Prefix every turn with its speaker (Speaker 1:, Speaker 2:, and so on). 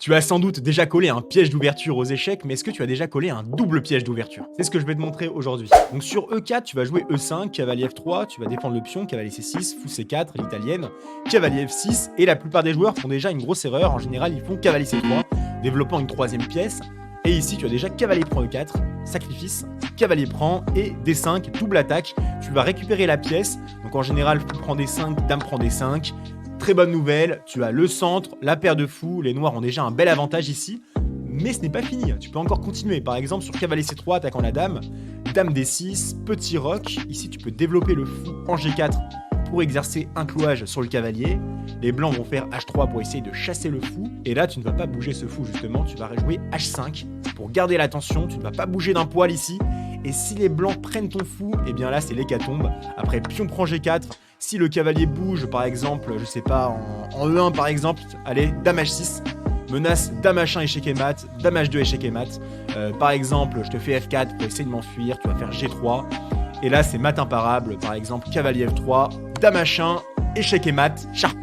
Speaker 1: Tu as sans doute déjà collé un piège d'ouverture aux échecs, mais est-ce que tu as déjà collé un double piège d'ouverture? C'est ce que je vais te montrer aujourd'hui. Donc sur E4, tu vas jouer E5, cavalier F3, tu vas défendre le pion, cavalier C6, fou C4, l'italienne, cavalier F6, et la plupart des joueurs font déjà une grosse erreur. En général, ils font cavalier C3, développant une troisième pièce. Et ici, tu as déjà cavalier prend E4, sacrifice, cavalier prend et D5, double attaque. Tu vas récupérer la pièce. Donc en général, fou prend D5, dame prend D5. Très bonne nouvelle, tu as le centre, la paire de fous, les noirs ont déjà un bel avantage ici, mais ce n'est pas fini, tu peux encore continuer. Par exemple sur cavalier C3 attaquant la dame, dame D6, petit roc, ici tu peux développer le fou en G4 pour exercer un clouage sur le cavalier. Les blancs vont faire H3 pour essayer de chasser le fou, et là tu ne vas pas bouger ce fou justement, tu vas rejouer H5 pour garder l'attention, tu ne vas pas bouger d'un poil ici. Et si les blancs prennent ton fou, et bien là c'est l'hécatombe. Après pion prend G4, si le cavalier bouge par exemple, je sais pas, en E1 par exemple, allez, dame H6, menace dame H1 échec et mat, dame H2 échec et mat. Par exemple, je te fais F4 pour essayer de m'enfuir, tu vas faire G3. Et là c'est mat imparable, par exemple cavalier F3, dame H1, échec et mat, sharp.